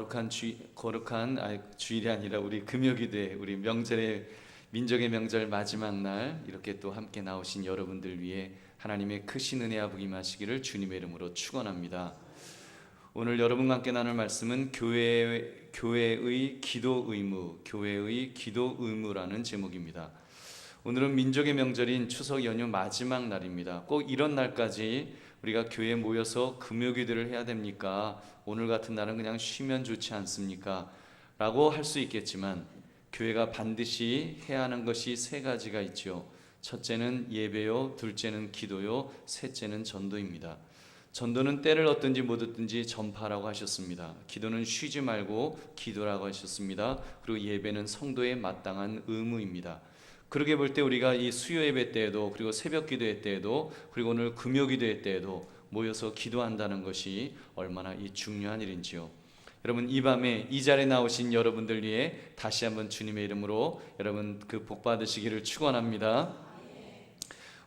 거룩한 주일이 아니라 우리 금요기도회, 우리 명절의 민족의 명절 마지막 날 이렇게 또 함께 나오신 여러분들 위해 하나님의 크신 은혜와 복이 임하시기를 주님의 이름으로 축원합니다. 오늘 여러분과 함께 나눌 말씀은 교회의 기도 의무라는 제목입니다. 오늘은 민족의 명절인 추석 연휴 마지막 날입니다. 꼭 이런 날까지 우리가 교회에 모여서 금요기도를 해야 됩니까? 오늘 같은 날은 그냥 쉬면 좋지 않습니까? 라고 할 수 있겠지만 교회가 반드시 해야 하는 것이 세 가지가 있죠. 첫째는 예배요, 둘째는 기도요, 셋째는 전도입니다. 전도는 때를 얻든지 못 얻든지 전파라고 하셨습니다. 기도는 쉬지 말고 기도라고 하셨습니다. 그리고 예배는 성도의 마땅한 의무입니다. 그렇게 볼 때 우리가 이 수요 예배 때에도, 그리고 새벽 기도회 때에도, 그리고 오늘 금요 기도회 때에도 모여서 기도한다는 것이 얼마나 이 중요한 일인지요. 여러분, 이 밤에 이 자리에 나오신 여러분들 위해 다시 한번 주님의 이름으로 여러분 그 복 받으시기를 축원합니다.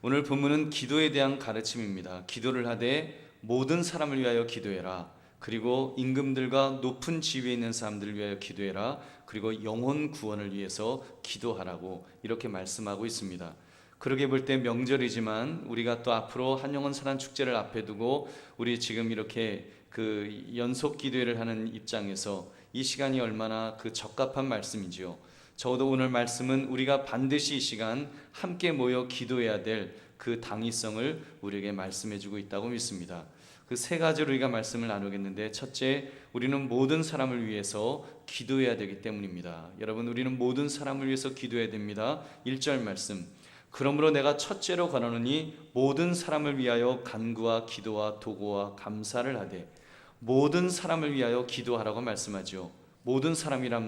오늘 본문은 기도에 대한 가르침입니다. 기도를 하되 모든 사람을 위하여 기도해라. 그리고 임금들과 높은 지위에 있는 사람들을 위하여 기도해라. 그리고 영혼 구원을 위해서 기도하라고 이렇게 말씀하고 있습니다. 그러게 볼 때 명절이지만 우리가 또 앞으로 한영원 사랑 축제를 앞에 두고 우리 지금 이렇게 그 연속 기도회를 하는 입장에서 이 시간이 얼마나 그 적합한 말씀이지요. 적어도 오늘 말씀은 우리가 반드시 이 시간 함께 모여 기도해야 될 그 당위성을 우리에게 말씀해주고 있다고 믿습니다. 그 세 가지로 우리가 말씀을 나누겠는데, 첫째, 우리는 모든 사람을 위해서 기도해야 되기 때문입니다. 여러분, 우리는 모든 사람을 위해서 기도해야 됩니다. 1절 말씀, 그러므로 내가 첫째로 권하노니 모든 사람을 위하여 간구와 기도와 도고와 감사를 하되. 모든 사람을 위하여 기도하라고 말씀하죠. 모든 사람이란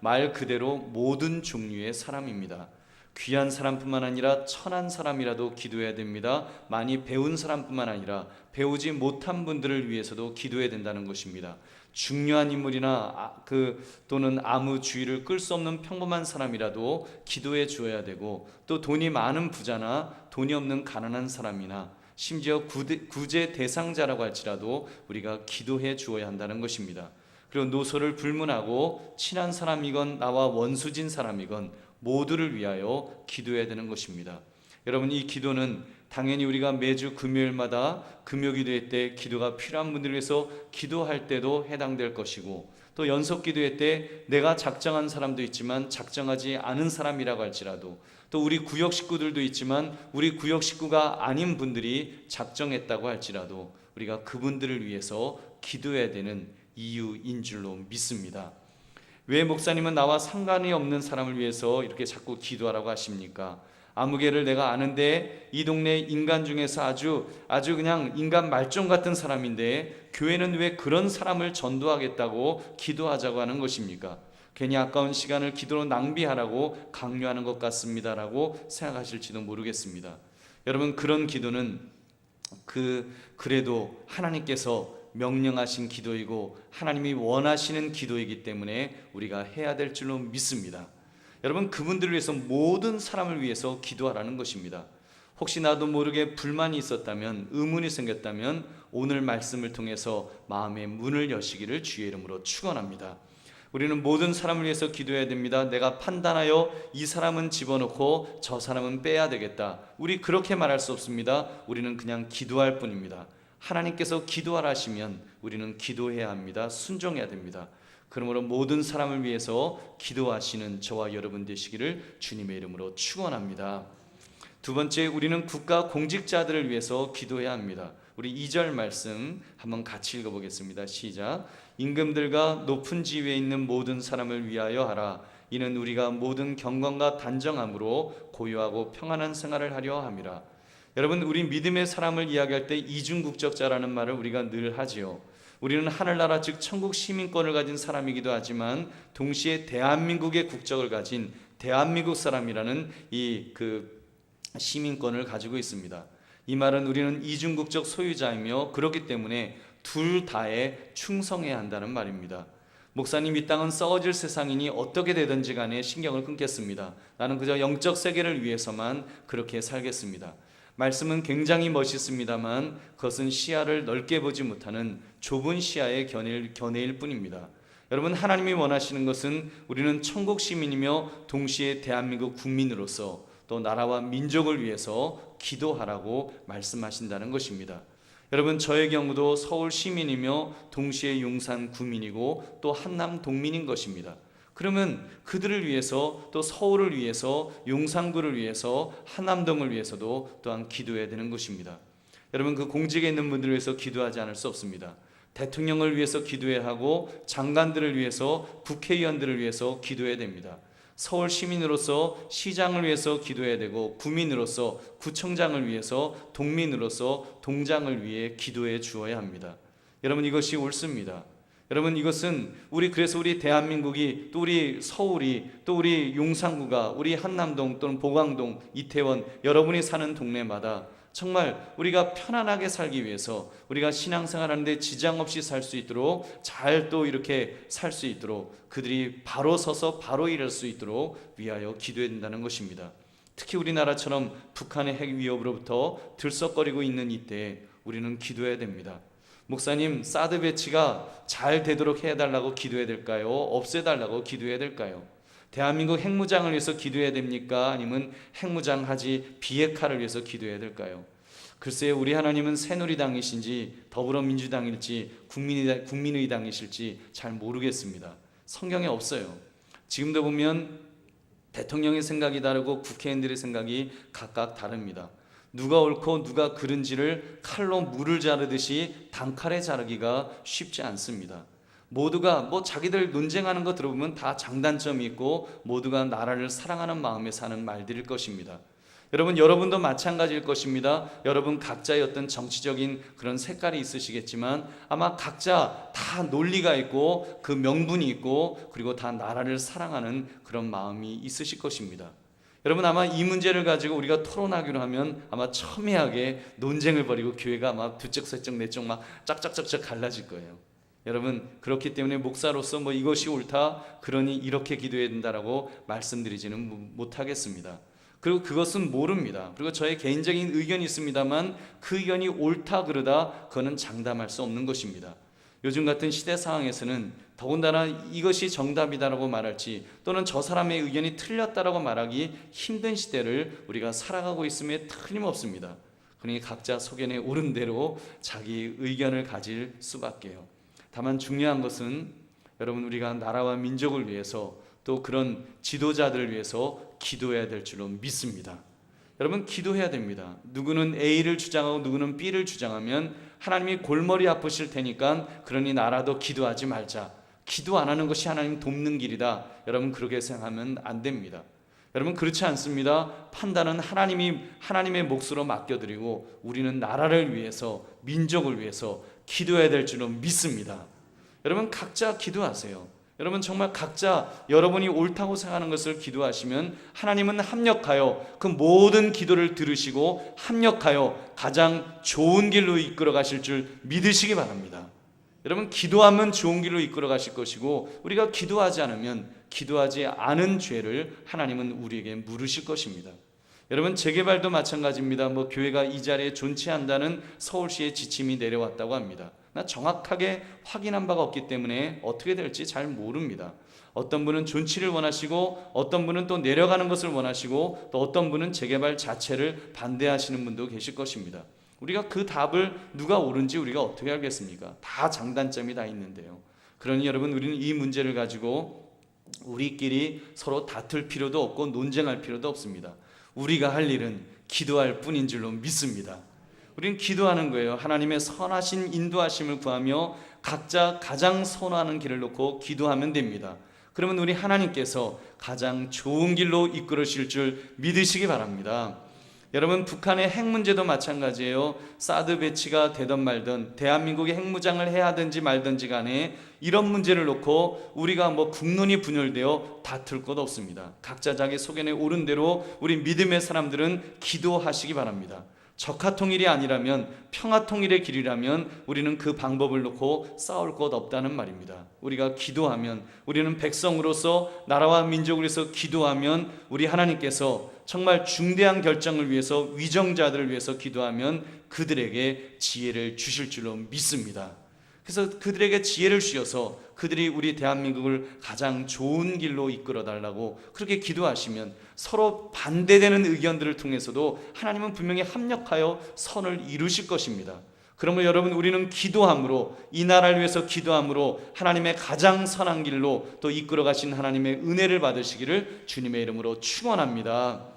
말 그대로 모든 종류의 사람입니다. 귀한 사람뿐만 아니라 천한 사람이라도 기도해야 됩니다. 많이 배운 사람뿐만 아니라 배우지 못한 분들을 위해서도 기도해야 된다는 것입니다. 중요한 인물이나 또는 아무 주의를 끌 수 없는 평범한 사람이라도 기도해 주어야 되고, 또 돈이 많은 부자나 돈이 없는 가난한 사람이나 심지어 구제 대상자라고 할지라도 우리가 기도해 주어야 한다는 것입니다. 그리고 노소를 불문하고 친한 사람이건 나와 원수진 사람이건 모두를 위하여 기도해야 되는 것입니다. 여러분, 이 기도는 당연히 우리가 매주 금요일마다 금요기도회 때 기도가 필요한 분들을 위해서 기도할 때도 해당될 것이고, 또 연속 기도회 때 내가 작정한 사람도 있지만 작정하지 않은 사람이라고 할지라도, 또 우리 구역 식구들도 있지만 우리 구역 식구가 아닌 분들이 작정했다고 할지라도 우리가 그분들을 위해서 기도해야 되는 이유인 줄로 믿습니다. 왜 목사님은 나와 상관이 없는 사람을 위해서 이렇게 자꾸 기도하라고 하십니까? 아무개를 내가 아는데 이 동네 인간 중에서 아주 그냥 인간 말종 같은 사람인데 교회는 왜 그런 사람을 전도하겠다고 기도하자고 하는 것입니까? 괜히 아까운 시간을 기도로 낭비하라고 강요하는 것 같습니다라고 생각하실지도 모르겠습니다. 여러분, 그런 기도는 그래도 하나님께서 명령하신 기도이고 하나님이 원하시는 기도이기 때문에 우리가 해야 될 줄로 믿습니다. 여러분, 그분들을 위해서 모든 사람을 위해서 기도하라는 것입니다. 혹시 나도 모르게 불만이 있었다면, 의문이 생겼다면 오늘 말씀을 통해서 마음의 문을 여시기를 주의 이름으로 축원합니다. 우리는 모든 사람을 위해서 기도해야 됩니다. 내가 판단하여 이 사람은 집어넣고 저 사람은 빼야 되겠다, 우리 그렇게 말할 수 없습니다. 우리는 그냥 기도할 뿐입니다. 하나님께서 기도하라 하시면 우리는 기도해야 합니다. 순종해야 됩니다. 그러므로 모든 사람을 위해서 기도하시는 저와 여러분 되시기를 주님의 이름으로 축원합니다. 두 번째, 우리는 국가 공직자들을 위해서 기도해야 합니다. 우리 2절 말씀 한번 같이 읽어보겠습니다. 시작. 임금들과 높은 지위에 있는 모든 사람을 위하여 하라. 이는 우리가 모든 경건과 단정함으로 고요하고 평안한 생활을 하려 함이라. 여러분, 우리 믿음의 사람을 이야기할 때 이중국적자라는 말을 우리가 늘 하지요. 우리는 하늘나라 즉 천국 시민권을 가진 사람이기도 하지만 동시에 대한민국의 국적을 가진 대한민국 사람이라는 이 시민권을 가지고 있습니다. 이 말은 우리는 이중국적 소유자이며 그렇기 때문에 둘 다에 충성해야 한다는 말입니다. 목사님, 이 땅은 썩어질 세상이니 어떻게 되든지 간에 신경을 끊겠습니다. 나는 그저 영적 세계를 위해서만 그렇게 살겠습니다. 말씀은 굉장히 멋있습니다만 그것은 시야를 넓게 보지 못하는 좁은 시야의 견해일 뿐입니다. 여러분, 하나님이 원하시는 것은 우리는 천국 시민이며 동시에 대한민국 국민으로서 또 나라와 민족을 위해서 기도하라고 말씀하신다는 것입니다. 여러분, 저의 경우도 서울 시민이며 동시에 용산 구민이고 또 한남 동민인 것입니다. 그러면 그들을 위해서 또 서울을 위해서 용산구를 위해서 한남동을 위해서도 또한 기도해야 되는 것입니다. 여러분, 그 공직에 있는 분들을 위해서 기도하지 않을 수 없습니다. 대통령을 위해서 기도해야 하고 장관들을 위해서 국회의원들을 위해서 기도해야 됩니다. 서울 시민으로서 시장을 위해서 기도해야 되고 구민으로서 구청장을 위해서 동민으로서 동장을 위해 기도해 주어야 합니다. 여러분, 이것이 옳습니다. 여러분, 이것은 그래서 우리 대한민국이 또 우리 서울이 또 우리 용산구가 우리 한남동 또는 보광동 이태원 여러분이 사는 동네마다 정말 우리가 편안하게 살기 위해서 우리가 신앙생활하는데 지장 없이 살 수 있도록 잘 또 이렇게 살 수 있도록 그들이 바로 서서 바로 일할 수 있도록 위하여 기도해야 된다는 것입니다. 특히 우리나라처럼 북한의 핵 위협으로부터 들썩거리고 있는 이때에 우리는 기도해야 됩니다. 목사님, 사드 배치가 잘 되도록 해달라고 기도해야 될까요? 없애달라고 기도해야 될까요? 대한민국 핵무장을 위해서 기도해야 됩니까? 아니면 핵무장하지 비핵화를 위해서 기도해야 될까요? 글쎄, 우리 하나님은 새누리당이신지 더불어민주당일지 국민의당이실지 잘 모르겠습니다. 성경에 없어요. 지금도 보면 대통령의 생각이 다르고 국회의원들의 생각이 각각 다릅니다. 누가 옳고 누가 그른지를 칼로 물을 자르듯이 단칼에 자르기가 쉽지 않습니다. 모두가 자기들 논쟁하는 거 들어보면 다 장단점이 있고 모두가 나라를 사랑하는 마음에 사는 말들일 것입니다. 여러분도 마찬가지일 것입니다. 여러분 각자의 어떤 정치적인 그런 색깔이 있으시겠지만 아마 각자 다 논리가 있고 그 명분이 있고 그리고 다 나라를 사랑하는 그런 마음이 있으실 것입니다. 여러분, 아마 이 문제를 가지고 우리가 토론하기로 하면 아마 첨예하게 논쟁을 벌이고 교회가 아마 두쪽 세쪽 네쪽 막 짝짝짝짝 갈라질 거예요. 여러분, 그렇기 때문에 목사로서 이것이 옳다 그러니 이렇게 기도해야 된다라고 말씀드리지는 못하겠습니다. 그리고 그것은 모릅니다. 그리고 저의 개인적인 의견이 있습니다만 그 의견이 옳다 그러다 그거는 장담할 수 없는 것입니다. 요즘 같은 시대 상황에서는 더군다나 이것이 정답이다라고 말할지 또는 저 사람의 의견이 틀렸다라고 말하기 힘든 시대를 우리가 살아가고 있음에 틀림없습니다. 그러니 각자 소견에 옳은 대로 자기 의견을 가질 수밖에요. 다만 중요한 것은 여러분, 우리가 나라와 민족을 위해서 또 그런 지도자들을 위해서 기도해야 될 줄로 믿습니다. 여러분, 기도해야 됩니다. 누구는 A를 주장하고 누구는 B를 주장하면 하나님이 골머리 아프실 테니까 그러니 나라도 기도하지 말자. 기도 안 하는 것이 하나님 돕는 길이다. 여러분, 그렇게 생각하면 안 됩니다. 여러분, 그렇지 않습니다. 판단은 하나님의 몫으로 맡겨드리고 우리는 나라를 위해서 민족을 위해서 기도해야 될 줄로 믿습니다. 여러분, 각자 기도하세요. 여러분, 정말 각자 여러분이 옳다고 생각하는 것을 기도하시면 하나님은 합력하여 그 모든 기도를 들으시고 합력하여 가장 좋은 길로 이끌어 가실 줄 믿으시기 바랍니다. 여러분, 기도하면 좋은 길로 이끌어 가실 것이고 우리가 기도하지 않은 죄를 하나님은 우리에게 물으실 것입니다. 여러분, 재개발도 마찬가지입니다. 교회가 이 자리에 존치한다는 서울시의 지침이 내려왔다고 합니다. 나 정확하게 확인한 바가 없기 때문에 어떻게 될지 잘 모릅니다. 어떤 분은 존치를 원하시고 어떤 분은 또 내려가는 것을 원하시고 또 어떤 분은 재개발 자체를 반대하시는 분도 계실 것입니다. 우리가 그 답을 누가 옳은지 우리가 어떻게 알겠습니까? 다 장단점이 다 있는데요. 그러니 여러분, 우리는 이 문제를 가지고 우리끼리 서로 다툴 필요도 없고 논쟁할 필요도 없습니다. 우리가 할 일은 기도할 뿐인 줄로 믿습니다. 우리는 기도하는 거예요. 하나님의 선하신 인도하심을 구하며 각자 가장 선호하는 길을 놓고 기도하면 됩니다. 그러면 우리 하나님께서 가장 좋은 길로 이끌으실 줄 믿으시기 바랍니다. 여러분, 북한의 핵 문제도 마찬가지예요. 사드 배치가 되든 말든 대한민국이 핵무장을 해야 하든지 말든지 간에 이런 문제를 놓고 우리가 국론이 분열되어 다툴 것 없습니다. 각자 자기 소견에 옳은 대로 우리 믿음의 사람들은 기도하시기 바랍니다. 적화통일이 아니라면 평화통일의 길이라면 우리는 그 방법을 놓고 싸울 것 없다는 말입니다. 우리가 기도하면, 우리는 백성으로서 나라와 민족을 위해서 기도하면 우리 하나님께서 정말 중대한 결정을 위해서 위정자들을 위해서 기도하면 그들에게 지혜를 주실 줄로 믿습니다. 그래서 그들에게 지혜를 주셔서 그들이 우리 대한민국을 가장 좋은 길로 이끌어 달라고 그렇게 기도하시면 서로 반대되는 의견들을 통해서도 하나님은 분명히 합력하여 선을 이루실 것입니다. 그러므로 여러분, 우리는 기도함으로, 이 나라를 위해서 기도함으로 하나님의 가장 선한 길로 또 이끌어 가신 하나님의 은혜를 받으시기를 주님의 이름으로 축원합니다.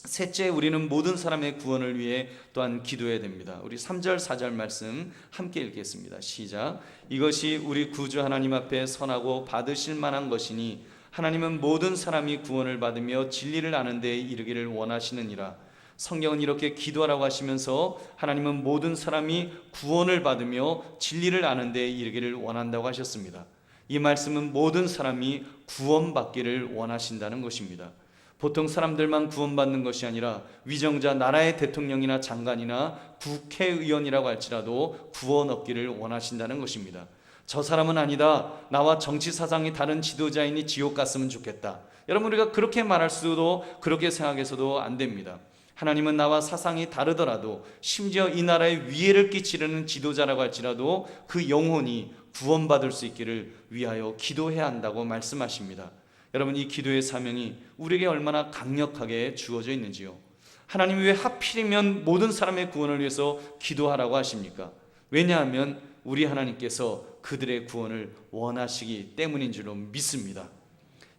셋째, 우리는 모든 사람의 구원을 위해 또한 기도해야 됩니다. 우리 3절 4절 말씀 함께 읽겠습니다. 시작. 이것이 우리 구주 하나님 앞에 선하고 받으실 만한 것이니 하나님은 모든 사람이 구원을 받으며 진리를 아는 데에 이르기를 원하시느니라. 성경은 이렇게 기도하라고 하시면서 하나님은 모든 사람이 구원을 받으며 진리를 아는 데에 이르기를 원한다고 하셨습니다. 이 말씀은 모든 사람이 구원받기를 원하신다는 것입니다. 보통 사람들만 구원받는 것이 아니라 위정자, 나라의 대통령이나 장관이나 국회의원이라고 할지라도 구원 얻기를 원하신다는 것입니다. 저 사람은 아니다, 나와 정치 사상이 다른 지도자이니 지옥 갔으면 좋겠다. 여러분, 우리가 그렇게 말할 수도, 그렇게 생각해서도 안 됩니다. 하나님은 나와 사상이 다르더라도, 심지어 이 나라에 위해를 끼치려는 지도자라고 할지라도 그 영혼이 구원받을 수 있기를 위하여 기도해야 한다고 말씀하십니다. 여러분, 이 기도의 사명이 우리에게 얼마나 강력하게 주어져 있는지요. 하나님이 왜 하필이면 모든 사람의 구원을 위해서 기도하라고 하십니까? 왜냐하면 우리 하나님께서 그들의 구원을 원하시기 때문인 줄로 믿습니다.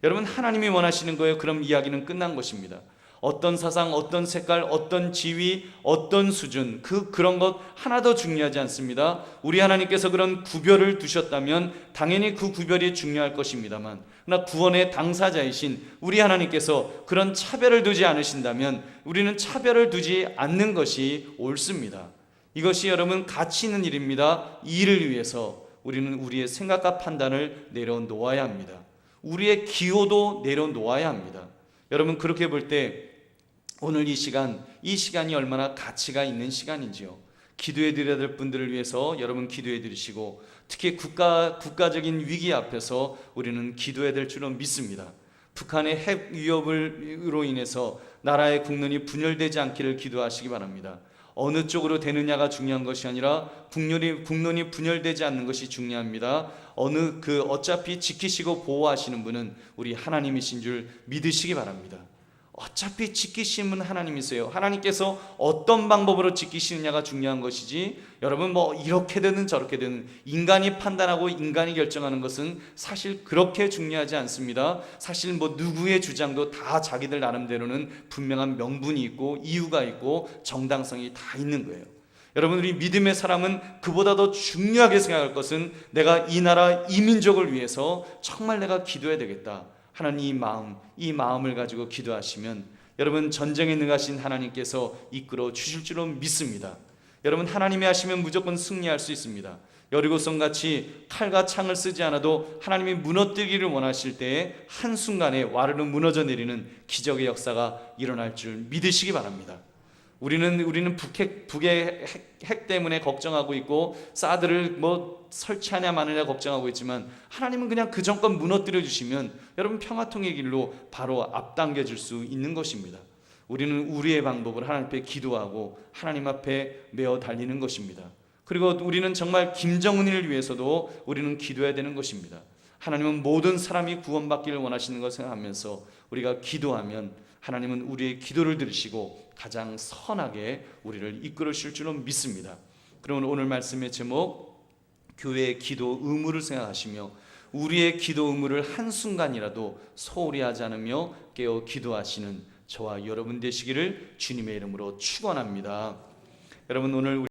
여러분, 하나님이 원하시는 거예요. 그럼 이야기는 끝난 것입니다. 어떤 사상, 어떤 색깔, 어떤 지위, 어떤 수준, 그런 것 하나도 중요하지 않습니다. 우리 하나님께서 그런 구별을 두셨다면 당연히 그 구별이 중요할 것입니다만, 그러나 구원의 당사자이신 우리 하나님께서 그런 차별을 두지 않으신다면 우리는 차별을 두지 않는 것이 옳습니다. 이것이 여러분 가치 있는 일입니다. 이 일을 위해서 우리는 우리의 생각과 판단을 내려놓아야 합니다. 우리의 기호도 내려놓아야 합니다. 여러분, 그렇게 볼 때 오늘 이 시간이 얼마나 가치가 있는 시간인지요. 기도해 드려야 될 분들을 위해서 여러분 기도해 드리시고, 특히 국가적인 위기 앞에서 우리는 기도해야 될 줄로 믿습니다. 북한의 핵 위협으로 인해서 나라의 국론이 분열되지 않기를 기도하시기 바랍니다. 어느 쪽으로 되느냐가 중요한 것이 아니라 국론이 분열되지 않는 것이 중요합니다. 어차피 지키시고 보호하시는 분은 우리 하나님이신 줄 믿으시기 바랍니다. 어차피 지키시는 하나님이세요. 하나님께서 어떤 방법으로 지키시느냐가 중요한 것이지, 여러분 이렇게 되든 저렇게 되든 인간이 판단하고 인간이 결정하는 것은 사실 그렇게 중요하지 않습니다. 사실 누구의 주장도 다 자기들 나름대로는 분명한 명분이 있고 이유가 있고 정당성이 다 있는 거예요. 여러분, 우리 믿음의 사람은 그보다 더 중요하게 생각할 것은 내가 이 나라, 이 민족을 위해서 정말 내가 기도해야 되겠다 하는 이 마음을 가지고 기도하시면 여러분, 전쟁에 능하신 하나님께서 이끌어 주실 줄로 믿습니다. 여러분, 하나님이 하시면 무조건 승리할 수 있습니다. 여리고성같이 칼과 창을 쓰지 않아도 하나님이 무너뜨리기를 원하실 때에 한순간에 와르르 무너져 내리는 기적의 역사가 일어날 줄 믿으시기 바랍니다. 우리는 북의 핵 때문에 걱정하고 있고 사드를 설치하냐 마느냐 걱정하고 있지만, 하나님은 그냥 그 정권 무너뜨려 주시면 여러분 평화통일 길로 바로 앞당겨 줄 수 있는 것입니다. 우리는 우리의 방법으로 하나님 앞에 기도하고 하나님 앞에 메어 달리는 것입니다. 그리고 우리는 정말 김정은을 위해서도 우리는 기도해야 되는 것입니다. 하나님은 모든 사람이 구원받기를 원하시는 것을 생각하면서 우리가 기도하면 하나님은 우리의 기도를 들으시고 가장 선하게 우리를 이끌으실 줄로 믿습니다. 그러면 오늘 말씀의 제목, 교회의 기도 의무를 생각하시며 우리의 기도 의무를 한순간이라도 소홀히 하지 않으며 깨어 기도하시는 저와 여러분 되시기를 주님의 이름으로 축원합니다. 여러분, 오늘